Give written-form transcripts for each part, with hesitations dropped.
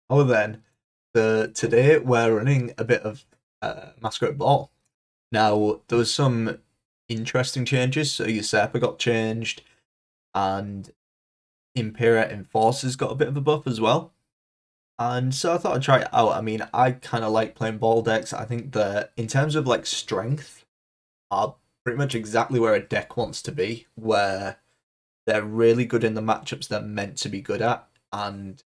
Oh, then today we're running a bit of Masquerade Ball. Now there was some interesting changes. So Usurper got changed, and Impera Enforcers got a bit of a buff as well. And so I thought I'd try it out. I mean, I kind of like playing ball decks. I think that in terms of like strength, are pretty much exactly where a deck wants to be, where they're really good in the matchups they're meant to be good at, and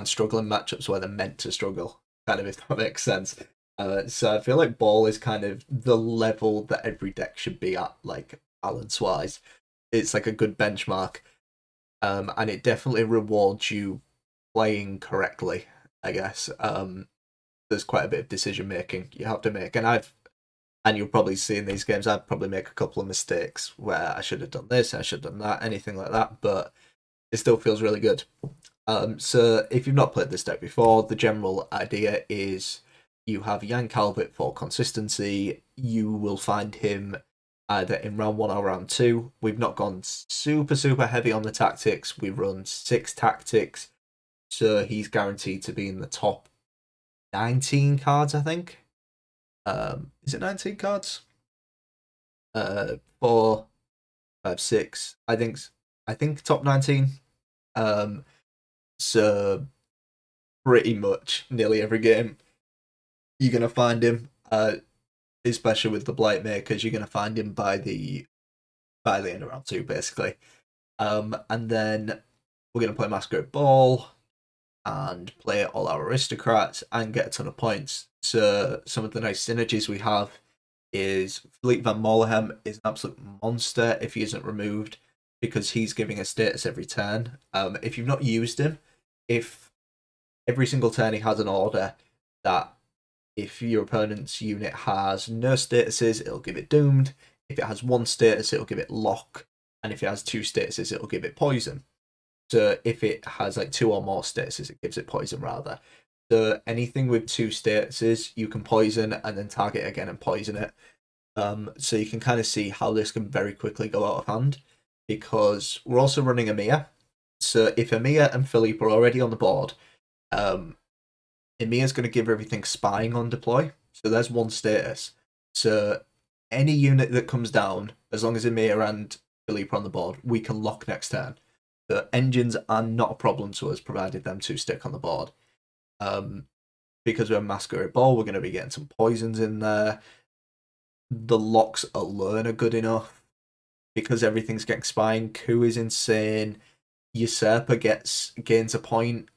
struggle in matchups where they're meant to struggle. Kind of, if that makes sense. So I feel like ball is kind of the level that every deck should be at, like balance wise. It's like a good benchmark, and it definitely rewards you playing correctly. I guess there's quite a bit of decision making you have to make, and you'll probably see in these games, I'd probably make a couple of mistakes where I should have done this, I should have done that, anything like that, but it still feels really good. So if you've not played this deck before, the general idea is you have Jan Calvert for consistency. You will find him either in round 1 or round 2. We've not gone super heavy on the tactics. We run 6 tactics, so he's guaranteed to be in the top 19 cards, I think. Is it 19 cards? 4, 5, 6. I think top 19. So pretty much nearly every game you're gonna find him. Especially with the Blight Makers, you're gonna find him by the end of round 2, basically. And then we're gonna play Masquerade Ball and play all our Aristocrats and get a ton of points. So some of the nice synergies we have is Philippe van Molehem is an absolute monster if he isn't removed, because he's giving a status every turn. If you've not used him, if every single turn he has an order that if your opponent's unit has no statuses, it'll give it doomed. If it has 1 status, it'll give it lock. And if it has 2 statuses, it'll give it poison. So if it has like 2 or more statuses, it gives it poison rather. So anything with 2 statuses, you can poison and then target again and poison it. So you can kind of see how this can very quickly go out of hand, because we're also running Amir. So if Amir and Philippe are already on the board, Emir's going to give everything spying on deploy. So there's 1 status. So any unit that comes down, as long as Emir and Philippe are on the board, we can lock next turn. The engines are not a problem to us, provided them 2 stick on the board. Because we're Masquerade Ball, we're going to be getting some poisons in there. The locks alone are good enough, because everything's getting spying. Coup is insane. Usurper gains a point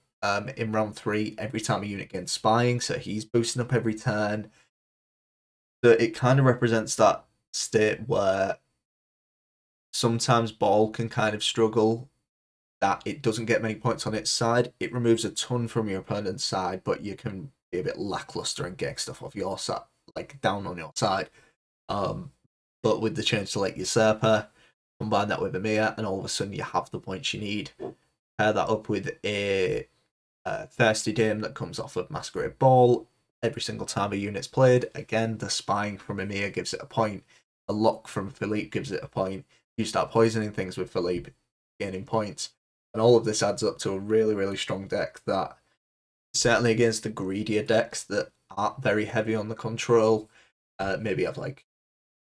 in round 3 every time a unit gains spying, so he's boosting up every turn. So it kind of represents that state where sometimes ball can kind of struggle, that it doesn't get many points on its side. It removes a ton from your opponent's side, but you can be a bit lackluster and get stuff off your side, like down on your side. But with the change to like Usurper, combine that with Amir, and all of a sudden you have the points you need. Pair that up with a Thirsty Dame that comes off of Masquerade Ball. Every single time a unit's played, again, the spying from Amir gives it a point. A lock from Philippe gives it a point. You start poisoning things with Philippe, gaining points. And all of this adds up to a really strong deck that, certainly against the greedier decks that aren't very heavy on the control, maybe have like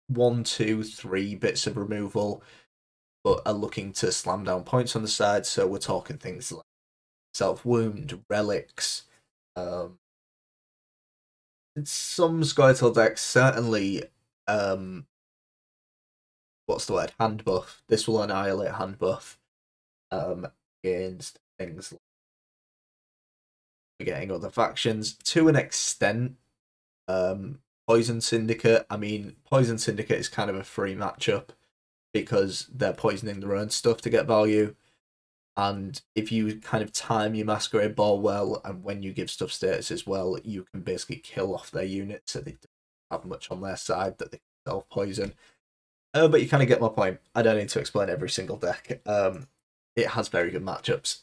1, 2, 3 bits of removal, but are looking to slam down points on the side. So we're talking things like Self-Wound, Relics, some Squirtle decks, certainly, what's the word? Hand buff. This will annihilate hand buff against things like getting other factions. To an extent, Poison Syndicate. I mean, Poison Syndicate is kind of a free matchup because they're poisoning their own stuff to get value. And if you kind of time your Masquerade Ball well, and when you give stuff status as well, you can basically kill off their units so they don't have much on their side that they can self-poison. But you kind of get my point. I don't need to explain every single deck. It has very good matchups.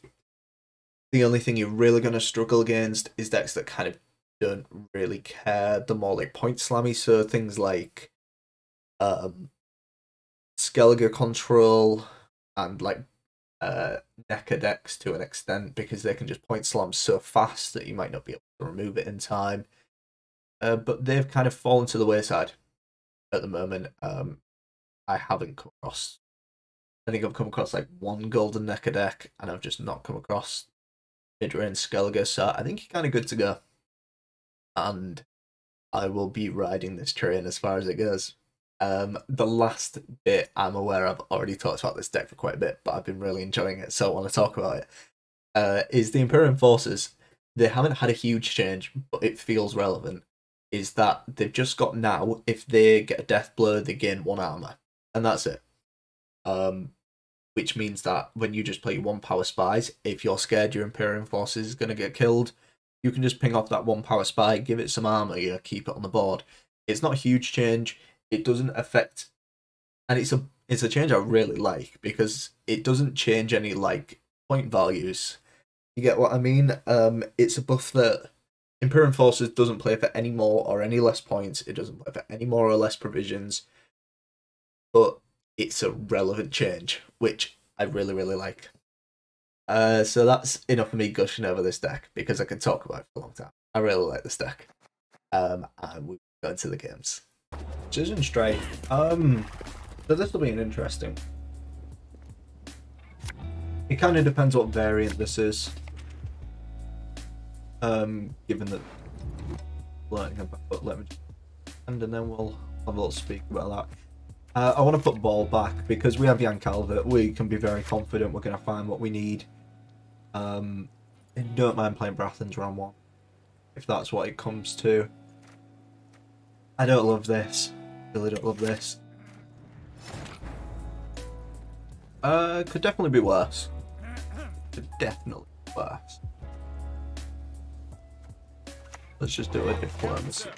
The only thing you're really going to struggle against is decks that kind of don't really care. The more like point slammy, so things like Skellige Control and like Necker decks to an extent, because they can just point slam so fast that you might not be able to remove it in time. But they've kind of fallen to the wayside at the moment. I haven't come across. I think I've come across like one golden Necker deck, and I've just not come across mid-range Skellige, so I think you're kind of good to go. And I will be riding this train as far as it goes. The last bit I'm aware I've already talked about this deck for quite a bit, but I've been really enjoying it, so I want to talk about it. Is the Imperium Forces. They haven't had a huge change, but it feels relevant. Is that they've just got now, if they get a death blow, they gain 1 armor, and that's it. Which means that when you just play 1 power spies, if you're scared your Imperium Forces is going to get killed, you can just ping off that 1 power spy, give it some armor, keep it on the board. It's not a huge change. It doesn't affect, and it's a change I really like, because it doesn't change any like point values. You get what I mean? It's a buff that Imperium Forces doesn't play for any more or any less points. It doesn't play for any more or less provisions. But it's a relevant change, which I really, really like. So that's enough of me gushing over this deck, because I can talk about it for a long time. I really like this deck. And we'll go into the games. Decision Strike. So this will be an interesting. It kind of depends what variant this is. Given that learning about, but let me and then we'll have a little speak about that. I want to put ball back, because we have Jan Calvert. We can be very confident we're going to find what we need. Don't mind playing Brathens round 1, if that's what it comes to. I don't love this. Really don't love this. Could definitely be worse. Could definitely be worse. Let's just do a diplomacy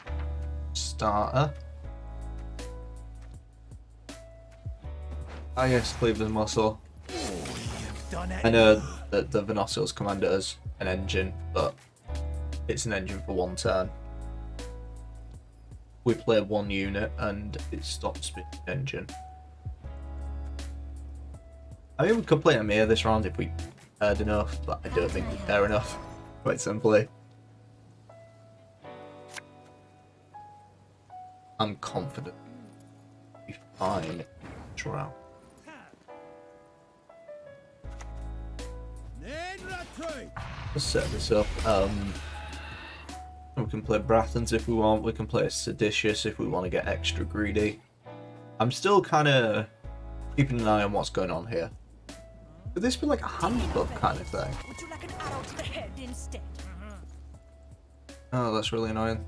starter. I guess Cleveland Muscle. I know that the Venossil's commander's an engine, but it's an engine for 1 turn. We play 1 unit and it stops being an engine. I mean, we could play Amir this round if we cared enough, but I don't think we care enough, quite simply. I'm confident we'll be fine this round. Let's set this up. We can play Brathens if we want. We can play Seditious if we want to get extra greedy. I'm still kind of keeping an eye on what's going on here. Could this be like a handbook kind of thing? Would you like an arrow to the head instead? Oh, that's really annoying.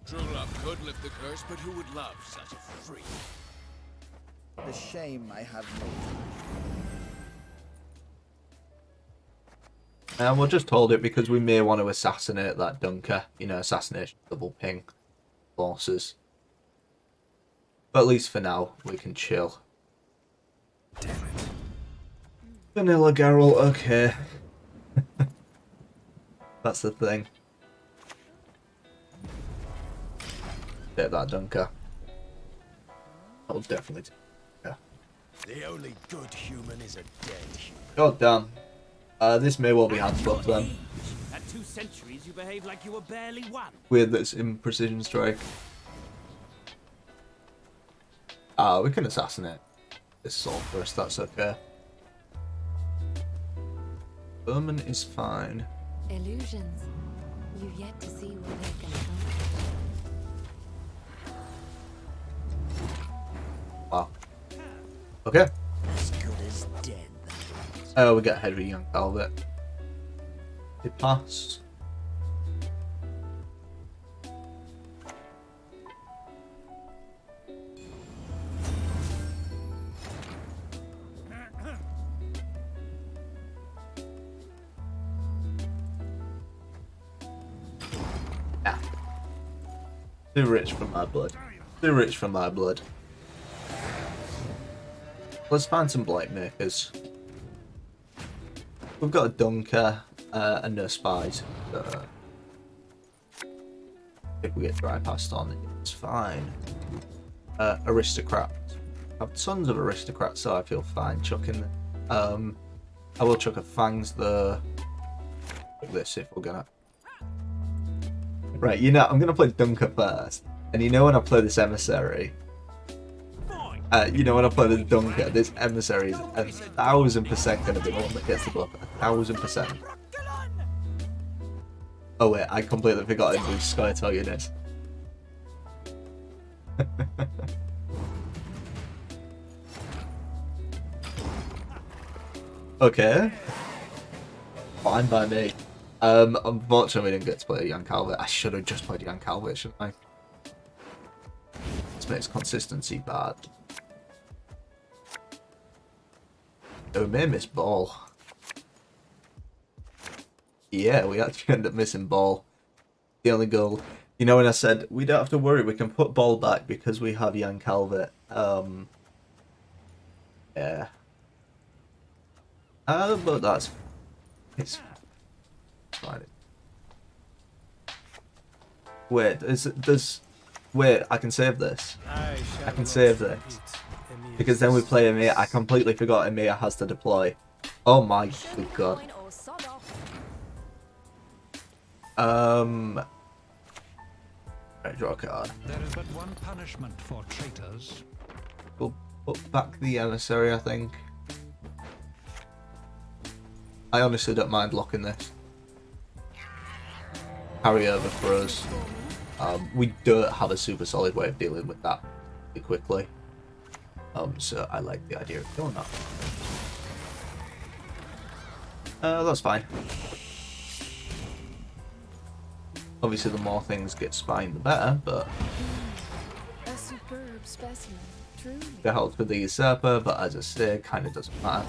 True love could lift the curse, but who would love such a freak? The shame I have made. And we'll just hold it, because we may want to assassinate that Dunker. Assassination, double ping forces. But at least for now, we can chill. Damn it. Vanilla Geralt, okay. That's the thing. Take that Dunker. I'll definitely take Dunker. The only good human is a dead human. God damn. This may well be handbook then. At 2 centuries, you behave like you were barely 1. Weird that it's in Precision Strike. We can assassinate this sword first, that's okay. Bowman is fine. Illusions. You've yet to see what they can accomplish. Wow. Okay. As good as dead. Oh, we got Henry Young Calvert. They pass. Yeah. Too rich for my blood. Too rich for my blood. Let's find some blight makers. We've got a Dunker and no spies. If we get dry passed on, it's fine. Aristocrats. I have tons of Aristocrats, so I feel fine chucking them. I will chuck a Fangs the... this if we're gonna... Right, you know, I'm gonna play Dunker first. And you know when I play this Emissary... you know when I play the Dunker, this Emissary is 1,000% gonna be the one that gets the buff. 1,000%. Oh wait, I completely forgot it was Sky Units. Okay. Fine by me. Unfortunately we didn't get to play Jan Calvert. I should have just played Jan Calvert, shouldn't I? This makes consistency bad. Oh, we may miss ball. Yeah, we actually end up missing ball. The only goal. You know when I said, we don't have to worry, we can put ball back because we have Jan Calvert. Yeah. But that's... it's fine. Wait, wait, I can save this. I can save this. Because then we play Emir. I completely forgot Emir has to deploy. Oh my good god. Right, draw a card. There is but one punishment for traitors. We'll put back the Emissary, I think. I honestly don't mind locking this. Carry over for us. We don't have a super solid way of dealing with that really quickly. So I like the idea of doing that. That's fine. Obviously, the more things get spined, the better, but... A superb specimen, truly. It helps with the Usurper, but as I say, it kind of doesn't matter.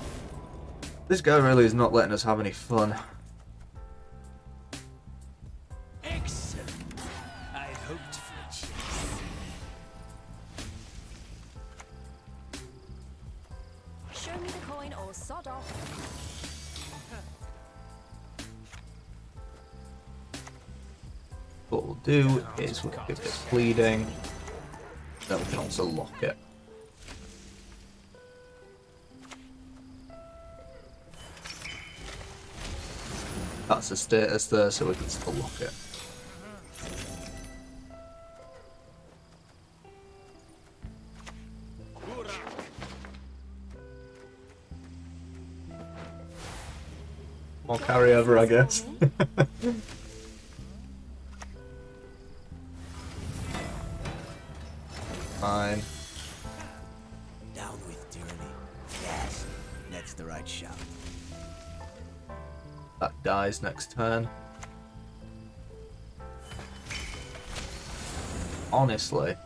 This guy really is not letting us have any fun. Excellent. I hoped for a chance. Show me the coin or sod off. What we'll do is we'll give this bleeding, then we can also lock it. That's the status there, so we can still lock it. More carryover, I guess. Fine. Down with tyranny. Yes, that's the right shout. That dies next turn. Honestly.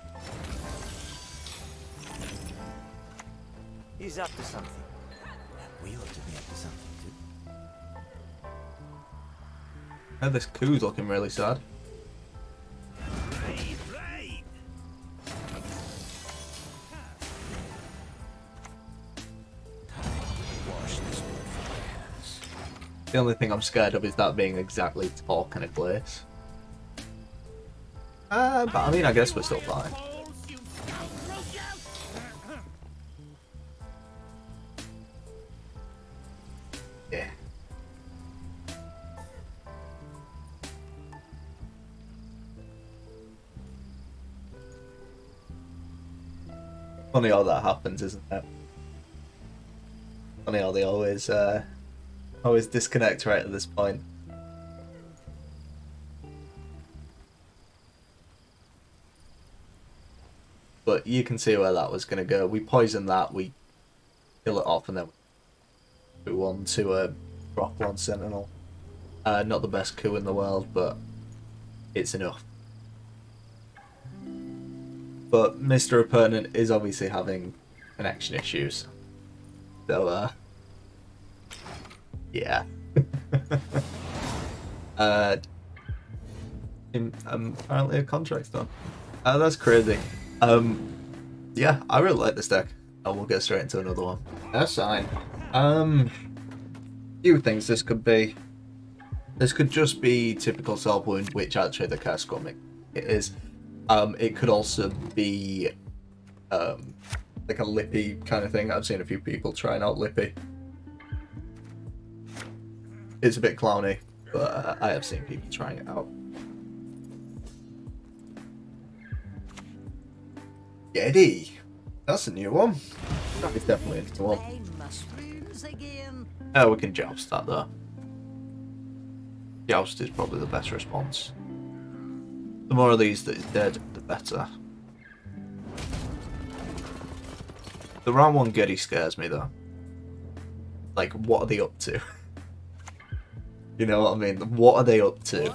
He's up to something. We ought to be up to something too. Oh, this coup's looking really sad. The only thing I'm scared of is that being exactly talk and a place. But I mean, I guess we're still fine. Yeah. Funny how that happens, isn't it? Funny how they always disconnect right at this point. But you can see where that was going to go. We poison that, we kill it off, and then we move on to a drop one Sentinel. Not the best coup in the world, but it's enough. But Mr. Opponent is obviously having connection issues. So, yeah. Apparently a contract's done. That's crazy. Yeah, I really like this deck. And we'll get straight into another one. That's fine. Few things this could be. This could just be typical Self Wound, which actually the Curse Comic it is. It could also be like a lippy kind of thing. I've seen a few people trying out lippy. It's a bit clowny, but I have seen people trying it out. Yeti! That's a new one. That is definitely a new one. Oh, we can joust that though. Joust is probably the best response. The more of these that is dead, the better. The round 1 Getty scares me though. Like, what are they up to? You know what I mean? What are they up to?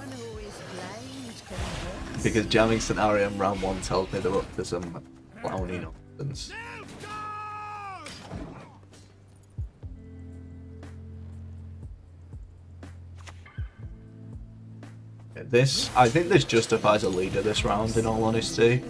Because jamming scenario in round 1 tells me they're up to some clowny nonsense. I think this justifies a leader this round, in all honesty.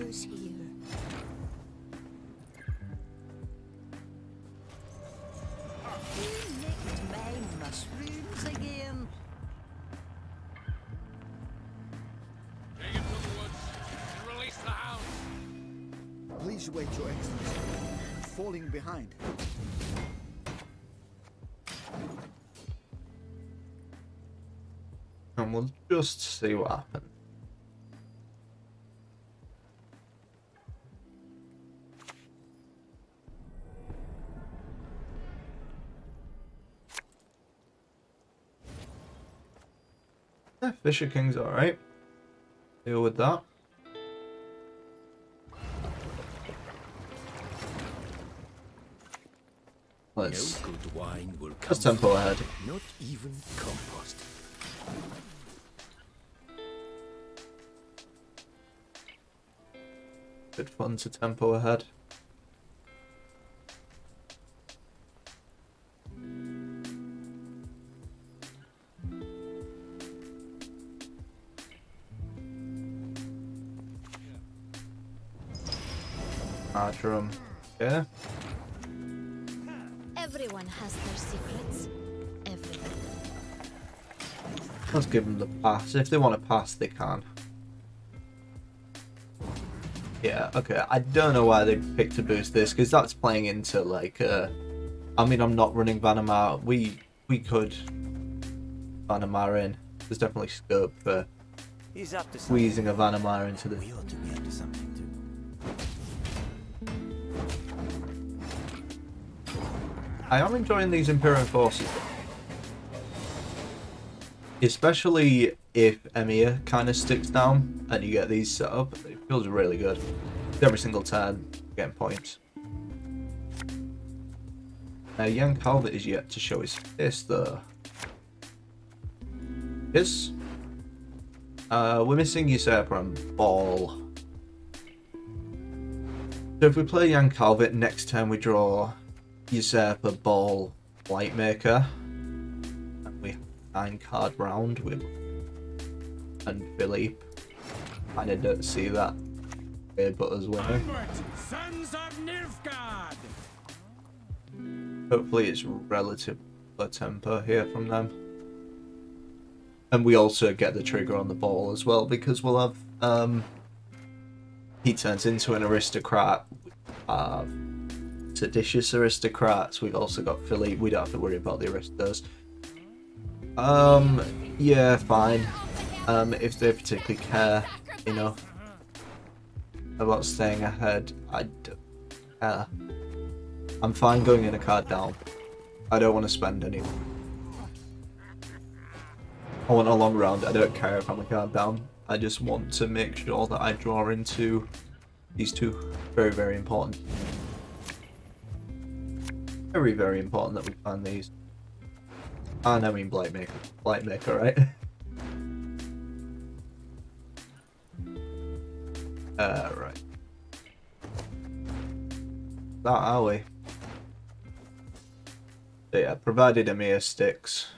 Please wait, Your Excellency. I'm falling behind. And we'll just see what happens. Yeah, Fisher King's alright. Deal with that. Let's good wine will just tempo ahead. Not even compost. Good fun to tempo ahead. Drum. Yeah. Everyone has their secrets. Everyone. Let's give them the pass. If they want to pass, they can. Yeah, okay. I don't know why they picked to boost this, because that's playing into, like, I mean, I'm not running Vanamar. We could Vanamar in. There's definitely scope for squeezing a Vanamar into the... We ought to be up to something too. I am enjoying these Imperial forces, especially if Emir kind of sticks down and you get these set up. It feels really good. Every single turn, getting points. Young Calvert is yet to show his fist, though. Yes. We're missing Usurper and Ball. So if we play Young Calvert, next turn we draw Usurper, Ball, Lightmaker, and we have a 9-card round with and Philippe. I didn't see that. But as well. Sons of Nilfgaard! Hopefully it's relative tempo here from them. And we also get the trigger on the Ball as well, because we'll have he turns into an aristocrat. Seditious aristocrats. We've also got Philippe. We don't have to worry about the aristos. Yeah, fine. If they particularly care enough about staying ahead, I don't care. I'm fine going in a card down. I don't want to spend any. I want a long round. I don't care if I'm a card down. I just want to make sure that I draw into these two. Very, very important. Very, very important that we find these. And I mean Blightmaker. Blightmaker, right? Right. That are we? So yeah, provided Emir sticks.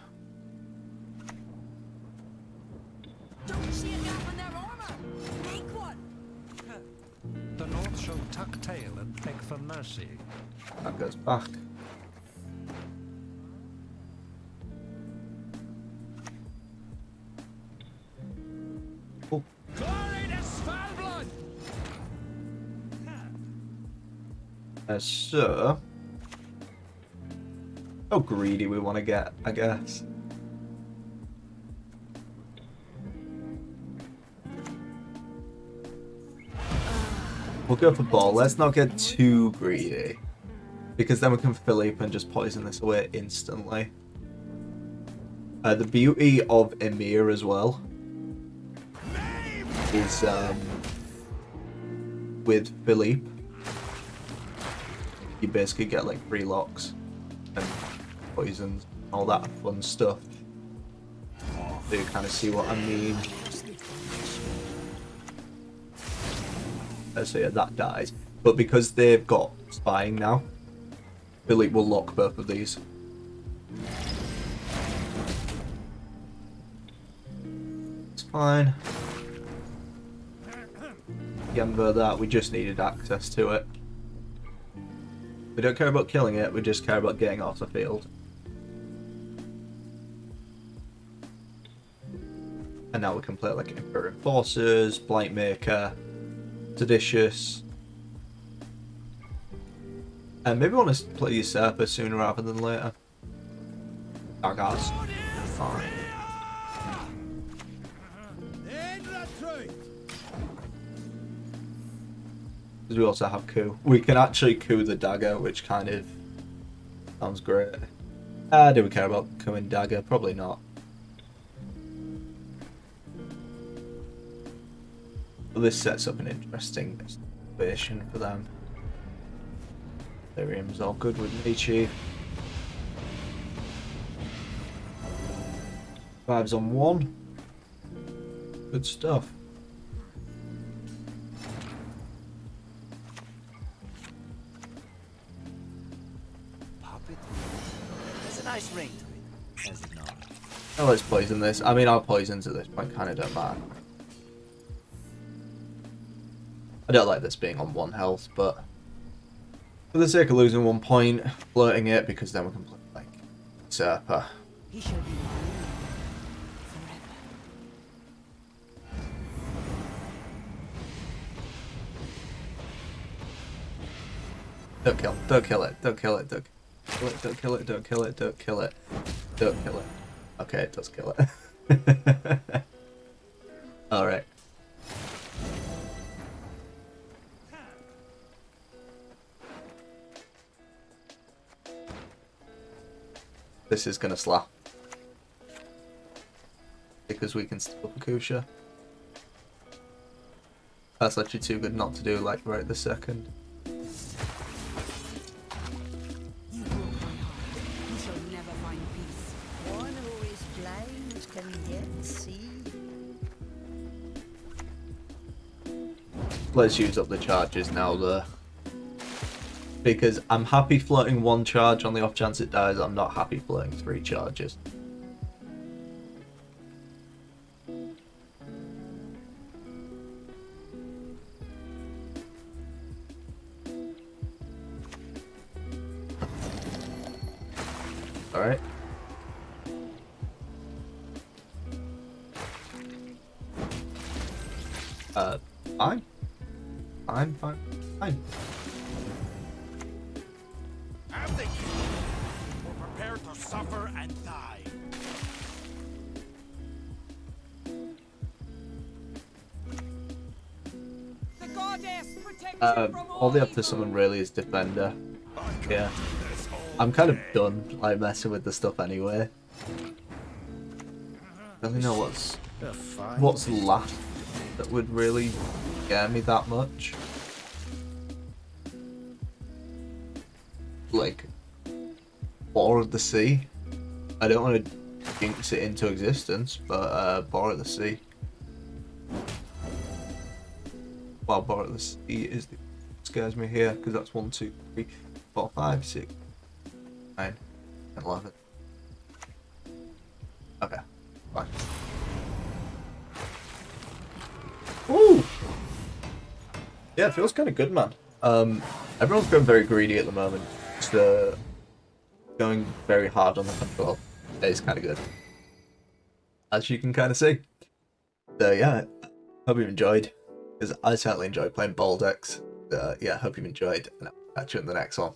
Don't see a gap in their armor. Make one. The North shall tuck tail and beg for mercy. That goes back. Oh. Glory to Svalbard! So, how greedy we want to get, I guess. We'll go for ball. Let's not get too greedy, because then we can Philippe and just poison this away instantly. The beauty of Emir as well is with Philippe, you basically get like 3 locks and poisons, all that fun stuff. So you kind of see what I mean. So yeah, that dies. But because they've got spying now, Philippe will lock both of these. It's fine. Remember that we just needed access to it. We don't care about killing it, we just care about getting off the field. And now we can play like Imperial Forces, Blightmaker, Seditious. And maybe I want to play Usurper sooner rather than later. Daggers. Fine. Because we also have coup. We can actually coup the dagger, which kind of sounds great. Do we care about couing dagger? Probably not. But this sets up an interesting situation for them. Ethereum's all good with me, Chief. 5's on 1. Good stuff. There's a nice ring to it, has it not? Oh, let's poison this. I mean, our poisons at this point kind of don't matter. I don't like this being on 1 health, but for the sake of losing 1 point, floating it, because then we can play like Usurper. He shall be mine forever. Don't kill it, don't kill it, don't kill it, don't kill it, don't kill it, don't kill it, don't kill it, don't kill it. Okay, it does kill it. Alright. This is gonna slap. Because we can steal Fukusha. That's actually too good not to do like right this second. You broke my heart. You shall never find peace. One who is blind can yet see. Let's use up the charges now though. Because I'm happy floating 1 charge on the off chance it dies, I'm not happy floating 3 charges. Alright. Fine. Fine. Have they killed you? Or prepare to suffer and die? The goddess protects you from all they have to evil. summon really is Defender. Yeah. I'm kind of done like messing with the stuff anyway. I don't know what's left that would really scare me that much. Like Boar of the Sea. I don't want to jinx it into existence, but Boar of the Sea. Well, Boar of the Sea is the scares me here because that's 1, 2, 3, 4, 5, 6, 9, 11. Okay, fine. Ooh! Yeah, it feels kind of good, man. Everyone's going very greedy at the moment. So going very hard on the control. It is kind of good, as you can kind of see. So yeah, hope you've enjoyed, because I certainly enjoyed playing Ball decks. Yeah, hope you've enjoyed. Catch you in the next one.